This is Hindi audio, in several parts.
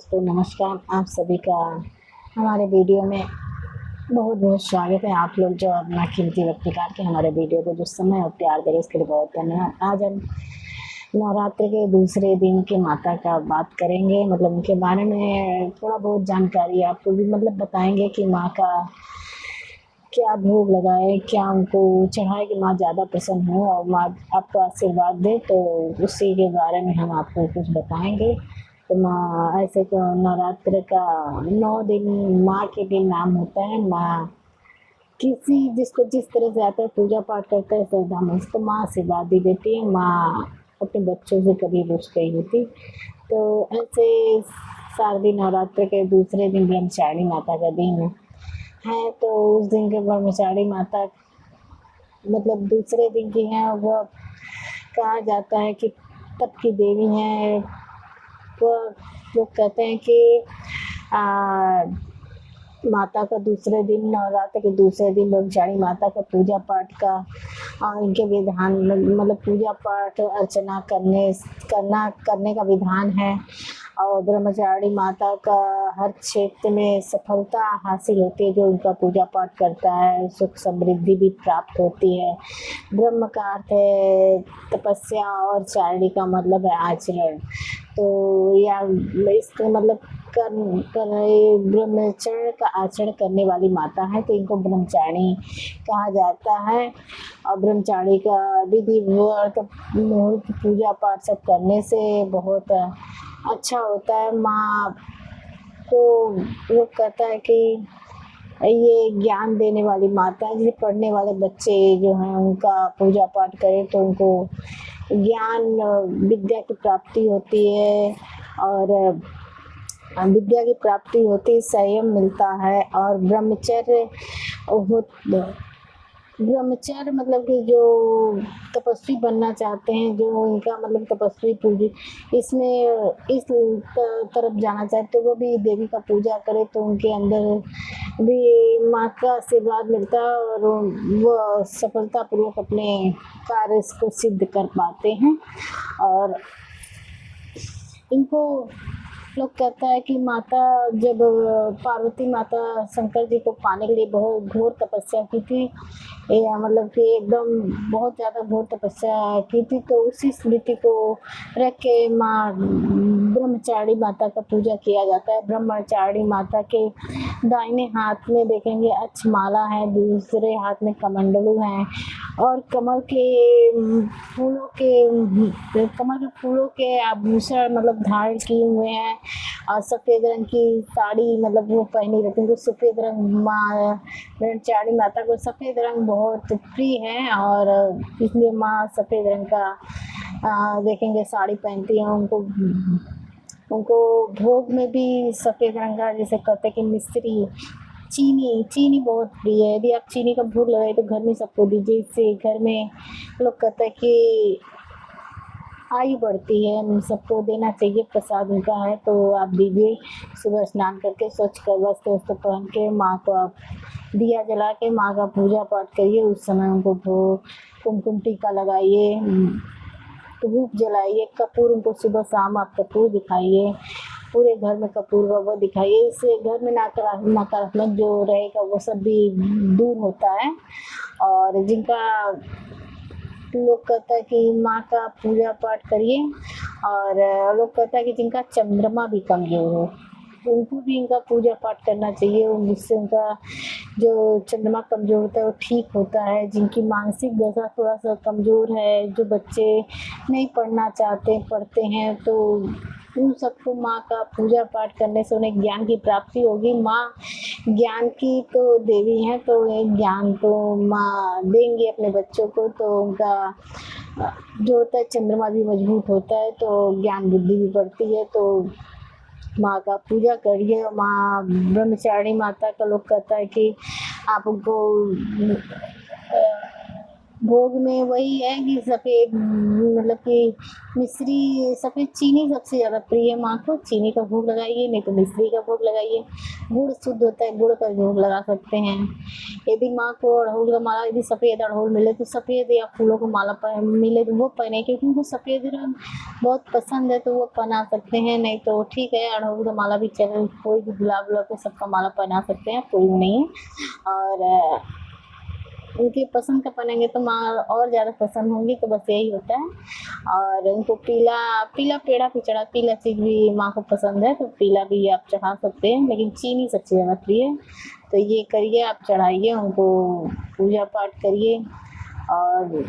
दोस्तों नमस्कार। आप सभी का हमारे वीडियो में बहुत बहुत स्वागत है। आप लोग जो अपना कीमती वक्त निकाल के हमारे वीडियो को जो समय और प्यार दे रहे उसके लिए बहुत धन्यवाद। आज हम नवरात्र के दूसरे दिन की माता का बात करेंगे, मतलब उनके बारे में थोड़ा बहुत जानकारी आपको भी बताएंगे कि माँ का क्या भोग लगाए, क्या उनको चढ़ाए कि माँ ज़्यादा प्रसन्न हो और माँ आपको आशीर्वाद दे, तो उसी के बारे में हम आपको कुछ बताएंगे। तो माँ ऐसे तो नवरात्र का 9 दिन माँ के दिन नाम होता है। माँ किसी जिसको जिस तरह से आता है पूजा पाठ करता है श्रद्धा में, उसको माँ आशीर्वाद भी देती है। माँ अपने बच्चों से कभी रुष्ट नहीं होती। तो ऐसे शारदीय नवरात्र के दूसरे दिन ब्रह्मचारिणी माता का दिन है। तो उस दिन के ब्रह्मचारिणी माता दूसरे दिन की हैं। वह कहा जाता है कि तप की देवी हैं। वह लोग कहते हैं कि माता का दूसरे दिन, नवरात्र के दूसरे दिन ब्रह्मचारिणी माता का पूजा पाठ का इनके विधान पूजा पाठ अर्चना करने का विधान है। और ब्रह्मचारिणी माता का हर क्षेत्र में सफलता हासिल होती है। जो उनका पूजा पाठ करता है सुख समृद्धि भी प्राप्त होती है। ब्रह्म का अर्थ है तपस्या और चारिणी का मतलब है आचरण। तो या इसका ब्रह्मचर्य का आचरण करने वाली माता है, तो इनको ब्रह्मचारिणी कहा जाता है। और ब्रह्मचारिणी का विधि व्रत मुहूर्त पूजा पाठ सब करने से बहुत अच्छा होता है। माँ को वो कहता है कि ये ज्ञान देने वाली माता है। जिसे पढ़ने वाले बच्चे जो हैं उनका पूजा पाठ करें तो उनको ज्ञान विद्या की प्राप्ति होती है। और विद्या की प्राप्ति होती, संयम मिलता है। और ब्रह्मचर्य कि जो तपस्वी बनना चाहते हैं, जो इनका तपस्वी पूजी इसमें इस तरफ जाना चाहते तो वो भी देवी का पूजा करे तो उनके अंदर भी माँ का आशीर्वाद मिलता है और वो सफलतापूर्वक अपने कार्य को सिद्ध कर पाते हैं। और इनको लोग कहता है कि माता जब पार्वती माता शंकर जी को पाने के लिए बहुत घोर तपस्या की थी, कि एकदम बहुत ज़्यादा घोर तपस्या की थी, तो उसी स्मृति को रख के माँ ब्रह्मचारिणी माता का पूजा किया जाता है। ब्रह्मचारिणी माता के दाहिने हाथ में देखेंगे अक्षमाला है, दूसरे हाथ में कमंडलू हैं और कमल के फूलों के आभूषण धारण किए हुए हैं। और सफ़ेद रंग की साड़ी वो पहनी रहती है। तो सफ़ेद रंग माँ ब्रह्मचारिणी माता को सफ़ेद रंग बहुत प्रिय है और इसलिए माँ सफ़ेद रंग का देखेंगे साड़ी पहनती हैं। उनको भोग में भी सफ़ेद रंग का, जैसे कहते हैं कि मिश्री चीनी बहुत प्रिय है। यदि आप चीनी का भोग लगाए तो घर में सबको दीजिए। इससे घर में लोग कहते हैं कि आयु बढ़ती है, सबको देना चाहिए। प्रसाद उनका है तो आप दीजिए। सुबह स्नान करके स्वच्छ कर वस्त्र पहन के माँ को आप दिया जला के माँ का पूजा पाठ करिए। उस समय उनको भोग कुमकुम टीका लगाइए, धूप जलाइए, कपूर उनको सुबह शाम आप कपूर दिखाइए। पूरे घर में कपूर व दिखाइए। इससे घर में नकारात्मक जो रहेगा वो सब भी दूर होता है। और जिनका लोग कहता है कि माँ का पूजा पाठ करिए। और लोग कहता है कि जिनका चंद्रमा भी कमज़ोर हो उनको भी इनका पूजा पाठ करना चाहिए, जिससे उनका जो चंद्रमा कमज़ोर होता है वो ठीक होता है। जिनकी मानसिक दशा थोड़ा सा कमज़ोर है, जो बच्चे नहीं पढ़ना चाहते पढ़ते हैं, तो उन सबको माँ का पूजा पाठ करने से उन्हें ज्ञान की प्राप्ति होगी। माँ ज्ञान की तो देवी हैं, तो ज्ञान तो माँ देंगी अपने बच्चों को। तो उनका जो होता है चंद्रमा भी मजबूत होता है, तो ज्ञान बुद्धि भी बढ़ती है। तो माँ का पूजा करिए। माँ ब्रह्मचारिणी माता का लोग कहता है कि आप उनको भोग में वही है कि सफ़ेद मतलब कि मिश्री सफ़ेद चीनी सबसे ज़्यादा प्रिय है माँ को, चीनी का भोग लगाइए, नहीं तो मिश्री का भोग लगाइए। गुड़ शुद्ध होता है, गुड़ का भोग लगा सकते हैं। यदि माँ को अड़हुल का माला, यदि सफ़ेद अड़हुल मिले तो सफ़ेद या फूलों को माला मिले तो वो पहने, क्योंकि उनको सफ़ेद रंग बहुत पसंद है, तो वो पहना सकते हैं। नहीं तो ठीक है, अड़हुल का माला भी चल, कोई भी गुलाब उलाब के सबका माला पहना सकते हैं, कोई वो नहीं है। और उनकी पसंद का पहनेंगे तो माँ और ज़्यादा पसंद होंगी, तो बस यही होता है। और उनको पीला पीला पेड़ा भी चढ़ा, पीला चीज़ भी माँ को पसंद है, तो पीला भी आप चढ़ा सकते हैं, लेकिन चीनी सबसे ज़्यादा प्रिय है। तो ये करिए, आप चढ़ाइए उनको, पूजा पाठ करिए और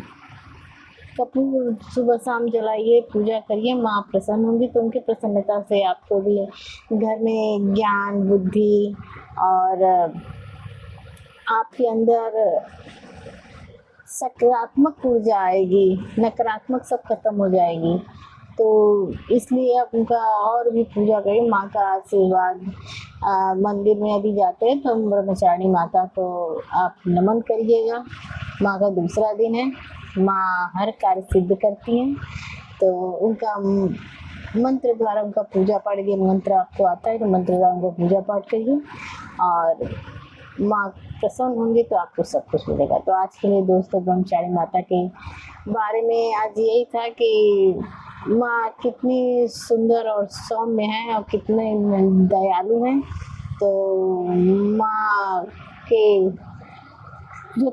कपूर सुबह शाम जलाइए, पूजा करिए, माँ प्रसन्न होंगी। तो उनकी प्रसन्नता से आपको भी घर में ज्ञान, बुद्धि और आपके अंदर सकारात्मक ऊर्जा आएगी, नकारात्मक सब खत्म हो जाएगी। तो इसलिए आप उनका और भी पूजा करिए, माँ का आशीर्वाद। मंदिर में यदि जाते हैं तो ब्रह्मचारिणी माता को आप नमन करिएगा। माँ का दूसरा दिन है, माँ हर कार्य सिद्ध करती हैं, तो उनका मंत्र द्वारा उनका पूजा पाठ, यदि मंत्र आपको आता है तो मंत्र द्वारा उनका पूजा पाठ करिए और माँ प्रसन्न होंगी, तो आपको सब कुछ मिलेगा। तो आज के लिए दोस्तों ब्रह्मचारिणी माता के बारे में आज यही था कि माँ कितनी सुंदर और सौम्य है और कितने दयालु हैं। तो माँ के जो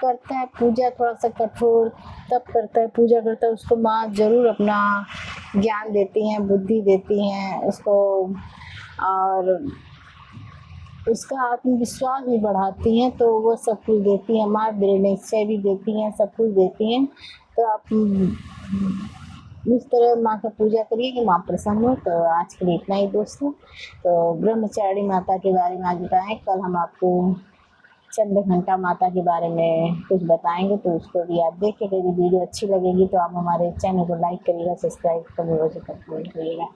करता है पूजा थोड़ा सा कठोर तब करता है, पूजा करता है, उसको माँ ज़रूर अपना ज्ञान देती हैं, बुद्धि देती हैं उसको, और उसका आत्मविश्वास भी बढ़ाती हैं। तो वो सब कुछ देती हैं माँ, दृढ़ निश्चय भी देती हैं, सब कुछ देती हैं। तो आप इस तरह माँ का पूजा करिए कि माँ प्रसन्न हो। तो आज के लिए इतना ही दोस्तों। तो ब्रह्मचारिणी माता के बारे में आज बताएं, कल हम आपको चंद्रघंटा माता के बारे में कुछ बताएंगे, तो उसको भी आप देखिएगा। यदि वीडियो अच्छी लगेगी तो आप हमारे चैनल को लाइक करिएगा, सब्सक्राइब करिएगा।